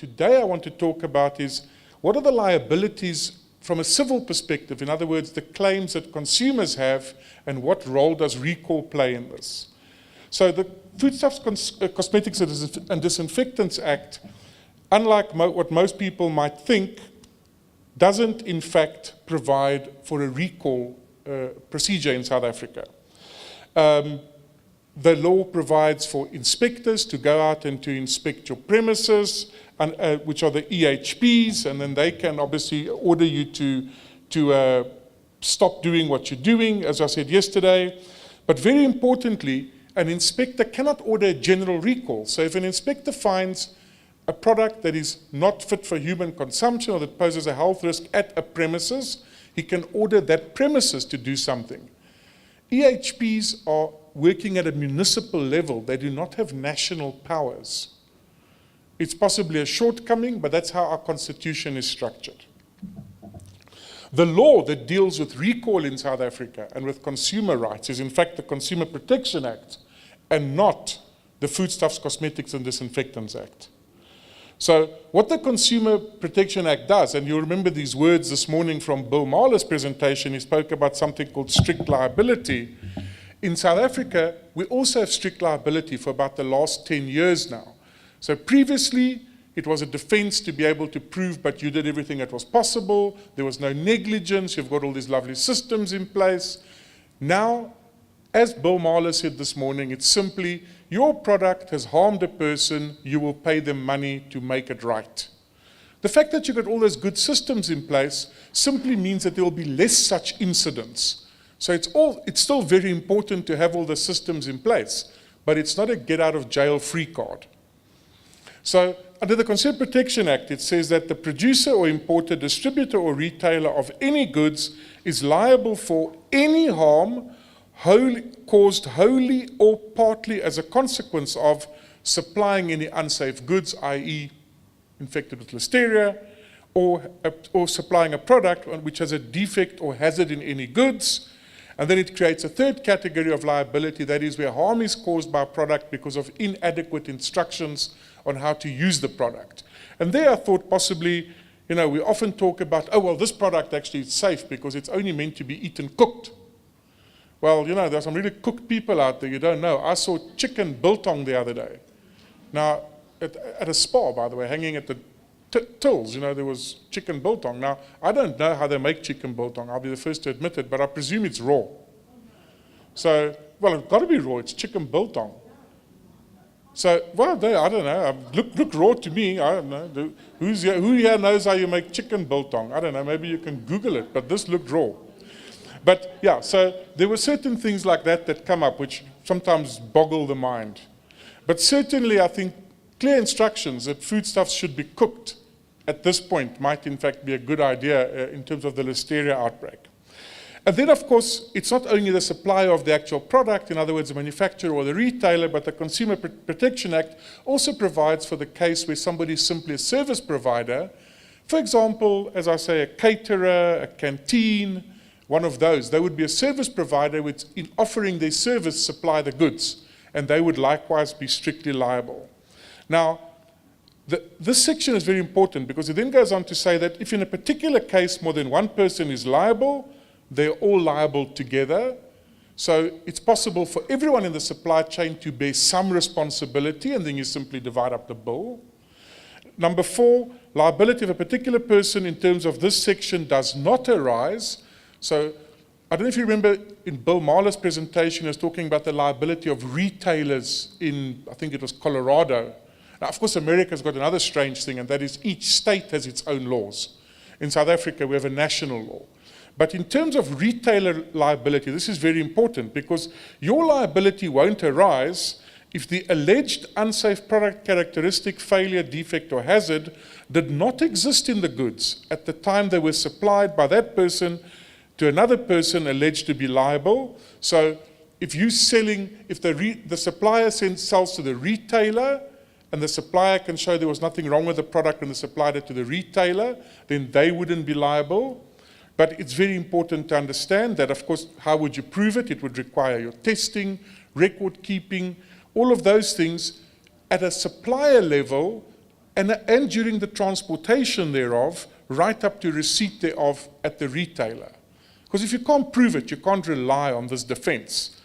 today I want to talk about is what are the liabilities from a civil perspective, in other words, the claims that consumers have, and what role does recall play in this? So the Foodstuffs, Cosmetics and Disinfectants Act, unlike what most people might think, doesn't in fact provide for a recall procedure in South Africa. The law provides for inspectors to go out and to inspect your premises, and, which are the EHPs, and then they can obviously order you to stop doing what you're doing, as I said yesterday. But very importantly, an inspector cannot order a general recall. So if an inspector finds a product that is not fit for human consumption or that poses a health risk at a premises, he can order that premises to do something. EHPs are working at a municipal level. They do not have national powers. It's possibly a shortcoming, but that's how our constitution is structured. The law that deals with recall in South Africa and with consumer rights is in fact the Consumer Protection Act and not the Foodstuffs, Cosmetics and Disinfectants Act. So what the Consumer Protection Act does, and you'll remember these words this morning from Bill Mahler's presentation, he spoke about something called strict liability. In South Africa, we also have strict liability for about the last 10 years now. So previously, it was a defense to be able to prove, but you did everything that was possible. There was no negligence. You've got all these lovely systems in place. Now, as Bill Mahler said this morning, it's simply, your product has harmed a person, you will pay them money to make it right. The fact that you've got all those good systems in place simply means that there will be less such incidents. So it's still very important to have all the systems in place, but it's not a get out of jail free card. So under the Consumer Protection Act, it says that the producer or importer, distributor or retailer of any goods is liable for any harm caused wholly or partly as a consequence of supplying any unsafe goods, i.e. infected with listeria, or supplying a product which has a defect or hazard in any goods. And then it creates a third category of liability, that is where harm is caused by a product because of inadequate instructions on how to use the product. And there I thought possibly, we often talk about, oh, well, this product actually is safe because it's only meant to be eaten cooked. Well, there are some really cooked people out there you don't know. I saw chicken biltong the other day. Now, at a spa, by the way, hanging at the tills, there was chicken biltong. Now, I don't know how they make chicken biltong. I'll be the first to admit it, but I presume it's raw. So, well, it's got to be raw. It's chicken biltong. So, well, I don't know. Look raw to me. I don't know. Who here knows how you make chicken biltong? I don't know. Maybe you can Google it, but this looked raw. But yeah, so there were certain things like that come up which sometimes boggle the mind. But certainly I think clear instructions that foodstuffs should be cooked at this point might in fact be a good idea in terms of the listeria outbreak. And then of course, it's not only the supplier of the actual product, in other words, the manufacturer or the retailer, but the Consumer Protection Act also provides for the case where somebody is simply a service provider. For example, as I say, a caterer, a canteen, one of those. They would be a service provider which, in offering their service, supply the goods, and they would likewise be strictly liable. Now, this section is very important because it then goes on to say that if in a particular case more than one person is liable, they're all liable together. So it's possible for everyone in the supply chain to bear some responsibility, and then you simply divide up the bill. Number 4, liability of a particular person in terms of this section does not arise. So I don't know if you remember in Bill Mahler's presentation, he was talking about the liability of retailers in, I think it was Colorado. Now, of course, America's got another strange thing, and that is each state has its own laws. In South Africa, we have a national law. But in terms of retailer liability, this is very important because your liability won't arise if the alleged unsafe product characteristic, failure, defect, or hazard did not exist in the goods at the time they were supplied by that person to another person alleged to be liable. So if the supplier sells to the retailer and the supplier can show there was nothing wrong with the product when they supplied it to the retailer, then they wouldn't be liable. But it's very important to understand that, of course, how would you prove it? It would require your testing, record keeping, all of those things. At a supplier level, and during the transportation thereof, right up to receipt thereof at the retailer. Because if you can't prove it, you can't rely on this defense.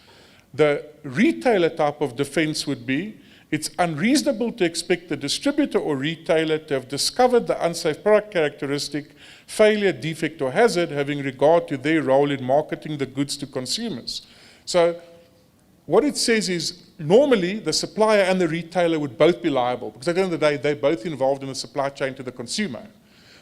The retailer type of defense would be, it's unreasonable to expect the distributor or retailer to have discovered the unsafe product characteristic, failure, defect, or hazard, having regard to their role in marketing the goods to consumers. So what it says is, normally the supplier and the retailer would both be liable, because at the end of the day, they're both involved in the supply chain to the consumer.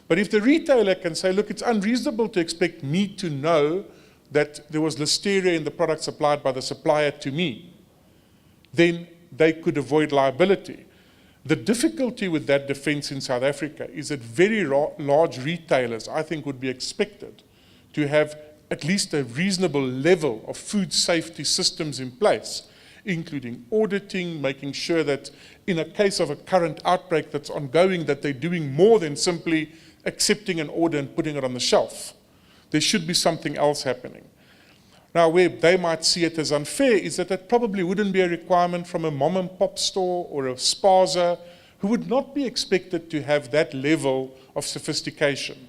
But if the retailer can say, look, it's unreasonable to expect me to know that there was Listeria in the product supplied by the supplier to me, then they could avoid liability. The difficulty with that defense in South Africa is that very large retailers, I think, would be expected to have at least a reasonable level of food safety systems in place, including auditing, making sure that in a case of a current outbreak that's ongoing, that they're doing more than simply accepting an order and putting it on the shelf. There should be something else happening. Now, where they might see it as unfair is that it probably wouldn't be a requirement from a mom and pop store or a spaza, who would not be expected to have that level of sophistication.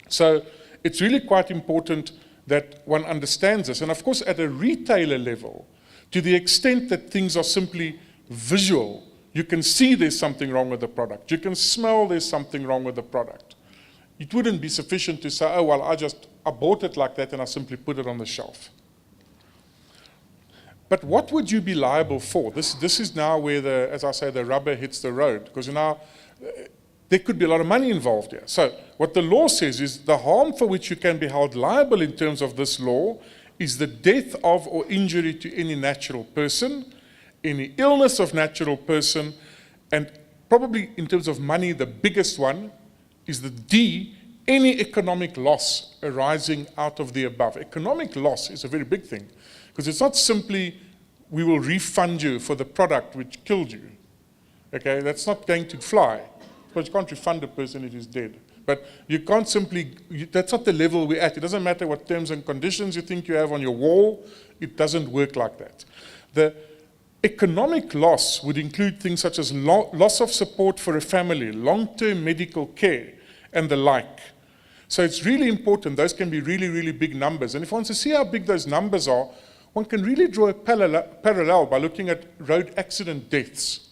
So it's really quite important that one understands this. And of course, at a retailer level, to the extent that things are simply visual, you can see there's something wrong with the product. You can smell there's something wrong with the product. It wouldn't be sufficient to say, oh, well, I bought it like that and I simply put it on the shelf. But what would you be liable for? This is now where, as I say, the rubber hits the road, because now there could be a lot of money involved here. So what the law says is the harm for which you can be held liable in terms of this law is the death of or injury to any natural person, any illness of natural person, and probably in terms of money, the biggest one is the D, any economic loss arising out of the above. Economic loss is a very big thing, because it's not simply we will refund you for the product which killed you. Okay, that's not going to fly. Because you can't refund a person if he's dead. But you can't simply, that's not the level we're at. It doesn't matter what terms and conditions you think you have on your wall, it doesn't work like that. The economic loss would include things such as loss of support for a family, long-term medical care, and the like. So it's really important. Those can be really, really big numbers. And if one wants to see how big those numbers are, one can really draw a parallel by looking at road accident deaths,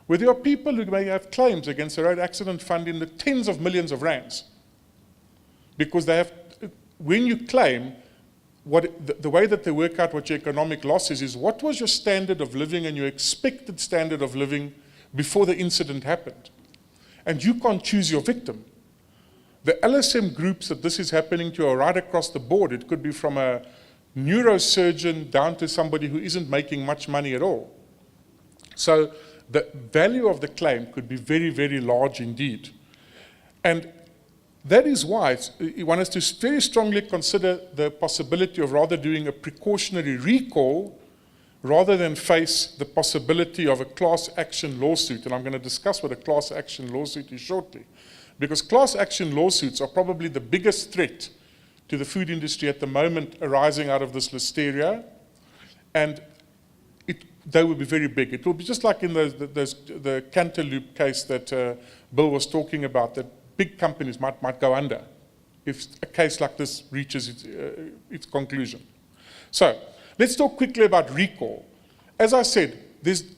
where there are people who may have claims against the road accident fund in the tens of millions of rands. Because they have, when you claim, the way that they work out what your economic loss is what was your standard of living and your expected standard of living before the incident happened. And you can't choose your victim. The LSM groups that this is happening to are right across the board. It could be from a neurosurgeon down to somebody who isn't making much money at all. So the value of the claim could be very, very large indeed. And that is why one has to very strongly consider the possibility of rather doing a precautionary recall rather than face the possibility of a class action lawsuit. And I'm going to discuss what a class action lawsuit is shortly. Because class action lawsuits are probably the biggest threat to the food industry at the moment arising out of this Listeria. And they will be very big. It will be just like in the Cantaloupe case that Bill was talking about, that big companies might go under if a case like this reaches its conclusion. So let's talk quickly about recall. As I said,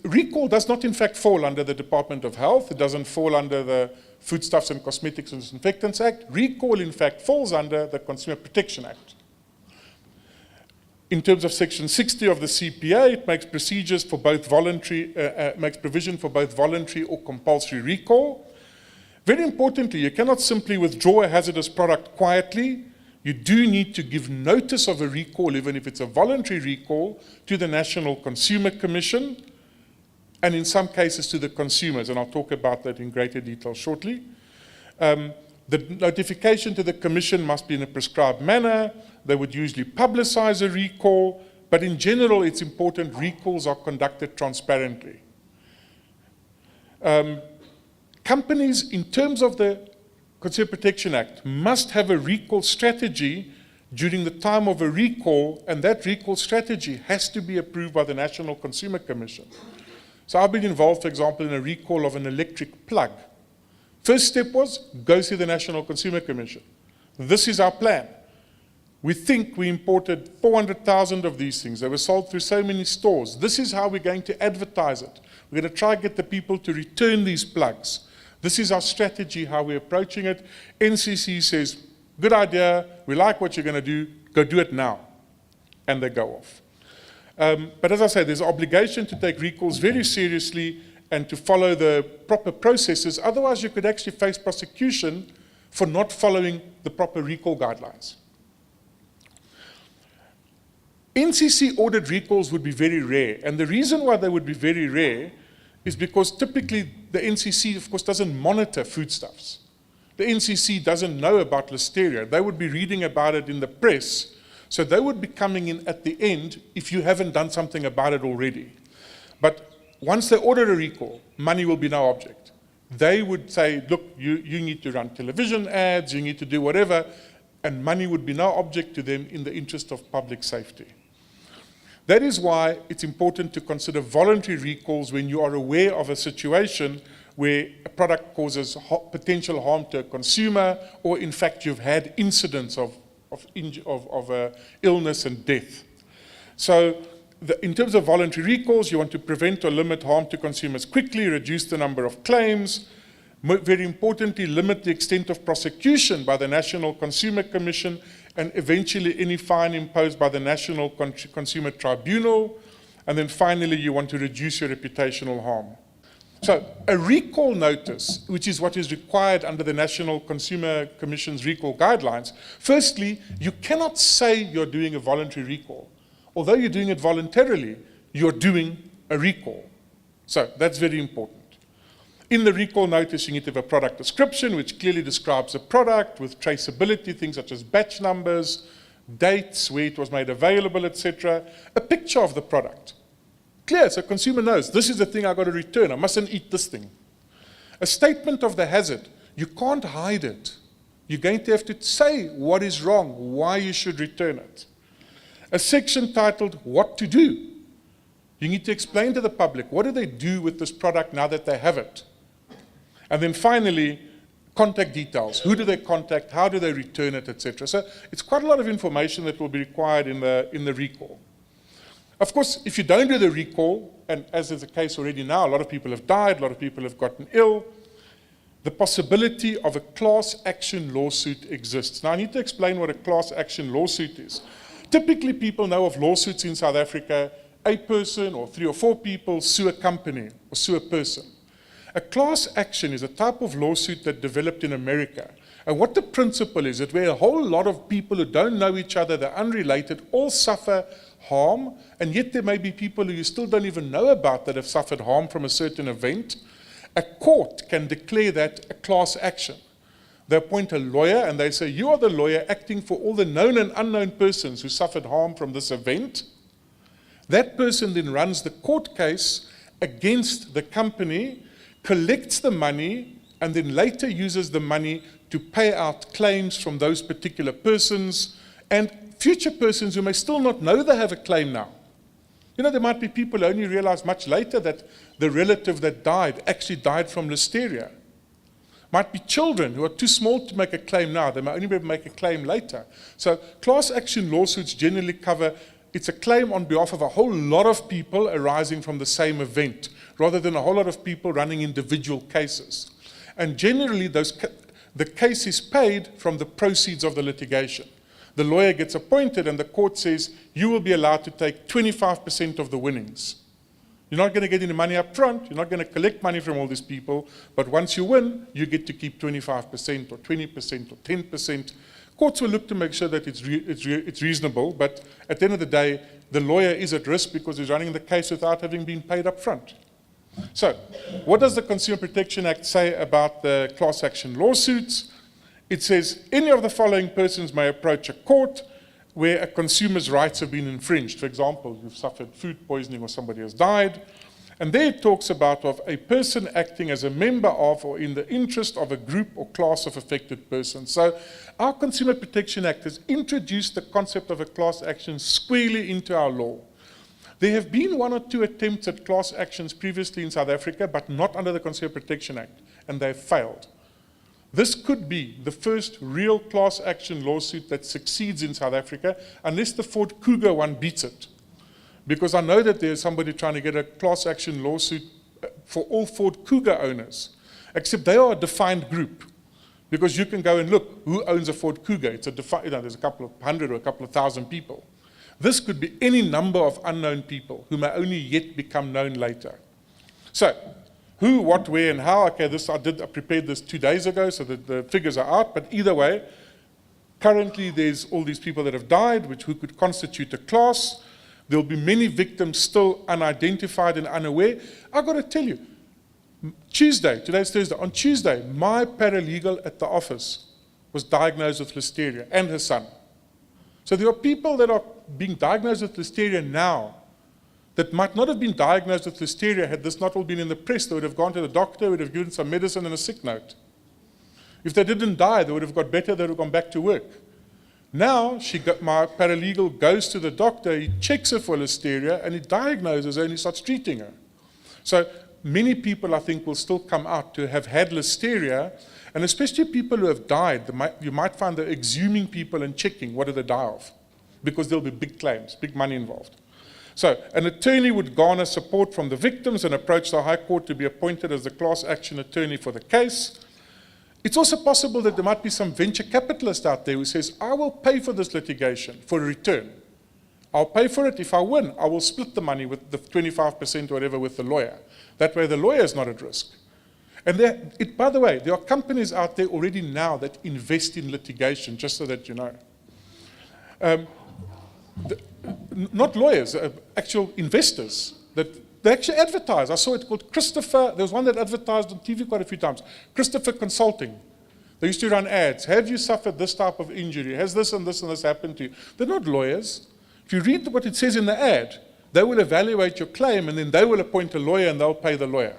recall does not in fact fall under the Department of Health. It doesn't fall under the Foodstuffs and Cosmetics and Disinfectants Act. Recall in fact falls under the Consumer Protection Act. In terms of Section 60 of the CPA, it makes procedures for both voluntary, makes provision for both voluntary or compulsory recall. Very importantly, you cannot simply withdraw a hazardous product quietly. You do need to give notice of a recall, even if it's a voluntary recall, to the National Consumer Commission, and in some cases to the consumers, and I'll talk about that in greater detail shortly. The notification to the Commission must be in a prescribed manner. They would usually publicize a recall, but in general, it's important recalls are conducted transparently. Companies, in terms of the Consumer Protection Act, must have a recall strategy during the time of a recall, and that recall strategy has to be approved by the National Consumer Commission. So I've been involved, for example, in a recall of an electric plug. First step was, go see the National Consumer Commission. This is our plan. We think we imported 400,000 of these things. They were sold through so many stores. This is how we're going to advertise it. We're going to try and get the people to return these plugs. This is our strategy, how we're approaching it. NCC says, good idea, we like what you're going to do, go do it now. And they go off. But as I say, there's an obligation to take recalls very seriously and to follow the proper processes. Otherwise, you could actually face prosecution for not following the proper recall guidelines. NCC ordered recalls would be very rare. And the reason why they would be very rare is because typically the NCC, of course, doesn't monitor foodstuffs. The NCC doesn't know about Listeria. They would be reading about it in the press. So they would be coming in at the end if you haven't done something about it already. But once they order a recall, money will be no object. They would say, look, you need to run television ads, you need to do whatever, and money would be no object to them in the interest of public safety. That is why it's important to consider voluntary recalls when you are aware of a situation where a product causes potential harm to a consumer, or in fact you've had incidents of illness and death. So in terms of voluntary recalls, you want to prevent or limit harm to consumers quickly, reduce the number of claims, very importantly, limit the extent of prosecution by the National Consumer Commission, and eventually any fine imposed by the National Consumer Tribunal. And then finally, you want to reduce your reputational harm. So a recall notice, which is what is required under the National Consumer Commission's recall guidelines, firstly, you cannot say you're doing a voluntary recall. Although you're doing it voluntarily, you're doing a recall. So that's very important. In the recall notice, you need to have a product description, which clearly describes the product with traceability, things such as batch numbers, dates, where it was made available, etc. A picture of the product. Clear, so consumer knows, this is the thing I've got to return, I mustn't eat this thing. A statement of the hazard, you can't hide it. You're going to have to say what is wrong, why you should return it. A section titled, what to do. You need to explain to the public, what do they do with this product now that they have it? And then finally, contact details. Who do they contact, how do they return it, etc. So it's quite a lot of information that will be required in the recall. Of course, if you don't do the recall, and as is the case already now, a lot of people have died, a lot of people have gotten ill, the possibility of a class action lawsuit exists. Now I need to explain what a class action lawsuit is. Typically people know of lawsuits in South Africa, a person or 3 or 4 people sue a company or sue a person. A class action is a type of lawsuit that developed in America. And what the principle is, that where a whole lot of people who don't know each other, they're unrelated, all suffer harm, and yet there may be people who you still don't even know about that have suffered harm from a certain event. A court can declare that a class action. They appoint a lawyer and they say, you are the lawyer acting for all the known and unknown persons who suffered harm from this event. That person then runs the court case against the company, collects the money, and then later uses the money to pay out claims from those particular persons and future persons who may still not know they have a claim now. You know, there might be people who only realize much later that the relative that died actually died from Listeria. Might be children who are too small to make a claim now. They may only be able to make a claim later. So class action lawsuits generally cover, it's a claim on behalf of a whole lot of people arising from the same event, rather than a whole lot of people running individual cases. And generally, the case is paid from the proceeds of the litigation. The lawyer gets appointed and the court says, you will be allowed to take 25% of the winnings. You're not going to get any money up front, you're not going to collect money from all these people, but once you win, you get to keep 25% or 20% or 10%. Courts will look to make sure that it's reasonable, but at the end of the day, the lawyer is at risk because he's running the case without having been paid up front. So, what does the Consumer Protection Act say about the class action lawsuits? It says, any of the following persons may approach a court where a consumer's rights have been infringed. For example, you've suffered food poisoning or somebody has died. And there it talks about of a person acting as a member of or in the interest of a group or class of affected persons. So our Consumer Protection Act has introduced the concept of a class action squarely into our law. There have been 1 or 2 attempts at class actions previously in South Africa, but not under the Consumer Protection Act, and they've failed. This could be the first real class action lawsuit that succeeds in South Africa, unless the Ford Cougar one beats it. Because I know that there's somebody trying to get a class action lawsuit for all Ford Cougar owners, except they are a defined group. Because you can go and look, who owns a Ford Cougar? It's a there's a couple of hundred or a couple of thousand people. This could be any number of unknown people who may only yet become known later. So, who, what, where, and how? Okay, I prepared this 2 days ago, so that the figures are out. But either way, currently there's all these people that have died, who could constitute a class. There'll be many victims still unidentified and unaware. I've got to tell you, Tuesday, today's Thursday, on Tuesday, my paralegal at the office was diagnosed with listeria, and her son. So there are people that are being diagnosed with listeria now that might not have been diagnosed with listeria had this not all been in the press. They would have gone to the doctor, would have given some medicine and a sick note. If they didn't die, they would have got better, they would have gone back to work. Now, my paralegal goes to the doctor, he checks her for listeria, and he diagnoses her and he starts treating her. So many people, I think, will still come out to have had listeria, and especially people who have died. You might find they're exhuming people and checking what do they die of, because there'll be big claims, big money involved. So an attorney would garner support from the victims and approach the High Court to be appointed as the class action attorney for the case. It's also possible that there might be some venture capitalist out there who says, I will pay for this litigation for a return. I'll pay for it. If I win, I will split the money with the 25% or whatever with the lawyer. That way the lawyer is not at risk. And by the way, there are companies out there already now that invest in litigation, just so that you know. Not lawyers, actual investors that they actually advertise. I saw it called Christopher. There was one that advertised on TV quite a few times. Christopher Consulting. They used to run ads. Have you suffered this type of injury? Has this and this and this happened to you? They're not lawyers. If you read what it says in the ad, they will evaluate your claim, and then they will appoint a lawyer and they'll pay the lawyer.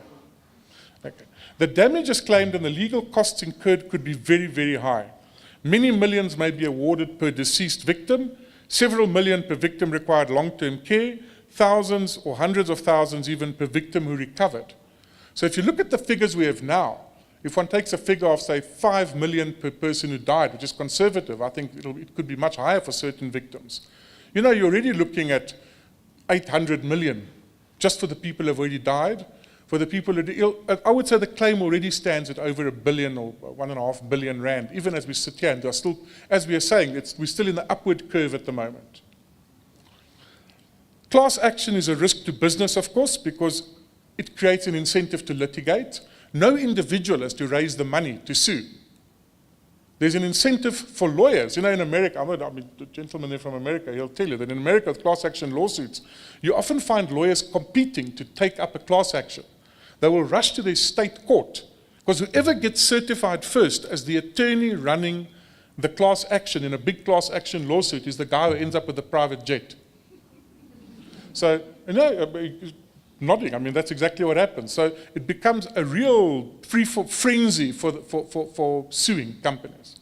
Okay. The damages claimed and the legal costs incurred could be very, very high. Many millions may be awarded per deceased victim. Several million per victim required long-term care. Thousands or hundreds of thousands even per victim who recovered. So if you look at the figures we have now, if one takes a figure of, say, 5 million per person who died, which is conservative, I think it could be much higher for certain victims. You know, you're already looking at 800 million just for the people who have already died. For the people who are ill, I would say the claim already stands at over 1 billion or 1.5 billion rand, even as we sit here, and there are still, as we are saying, we're still in the upward curve at the moment. Class action is a risk to business, of course, because it creates an incentive to litigate. No individual has to raise the money to sue. There's an incentive for lawyers. You know, in America, I mean, the gentleman there from America, he'll tell you that in America with class action lawsuits, you often find lawyers competing to take up a class action. They will rush to their state court, because whoever gets certified first as the attorney running the class action in a big class action lawsuit is the guy who ends up with a private jet. So, you know, nodding, I mean, that's exactly what happens. So it becomes a real frenzy for suing companies.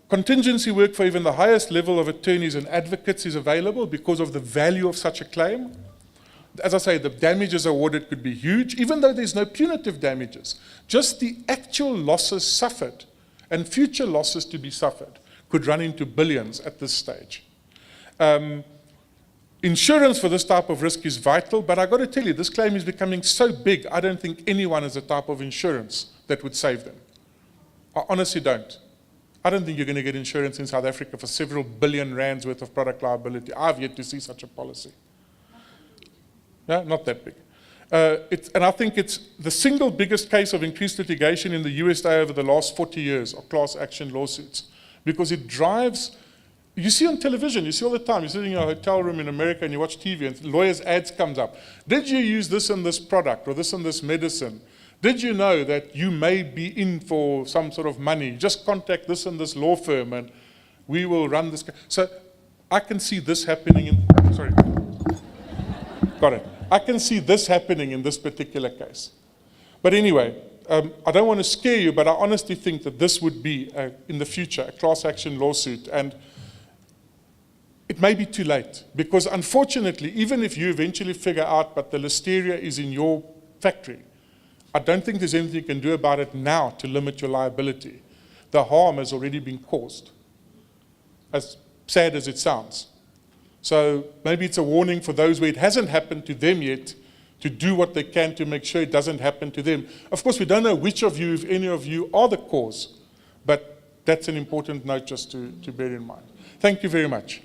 Contingency work for even the highest level of attorneys and advocates is available because of the value of such a claim. As I say, the damages awarded could be huge, even though there's no punitive damages. Just the actual losses suffered and future losses to be suffered could run into billions at this stage. Insurance for this type of risk is vital, but I've got to tell you, this claim is becoming so big, I don't think anyone has a type of insurance that would save them. I honestly don't. I don't think you're going to get insurance in South Africa for several billion rands worth of product liability. I've yet to see such a policy. No, not that big. And I think it's the single biggest case of increased litigation in the USA over the last 40 years of class action lawsuits, because it drives. You see on television, you see all the time, you're sitting in a hotel room in America and you watch TV and lawyers' ads comes up. Did you use this and this product or this and this medicine? Did you know that you may be in for some sort of money? Just contact this and this law firm and we will run this. So I can see this happening in, sorry. Got it. I can see this happening in this particular case. But anyway, I don't want to scare you, but I honestly think that this would be, in the future, a class action lawsuit. And it may be too late, because unfortunately, even if you eventually figure out but the Listeria is in your factory, I don't think there's anything you can do about it now to limit your liability. The harm has already been caused, as sad as it sounds. So maybe it's a warning for those where it hasn't happened to them yet, to do what they can to make sure it doesn't happen to them. Of course, we don't know which of you, if any of you, are the cause, but that's an important note just to bear in mind. Thank you very much.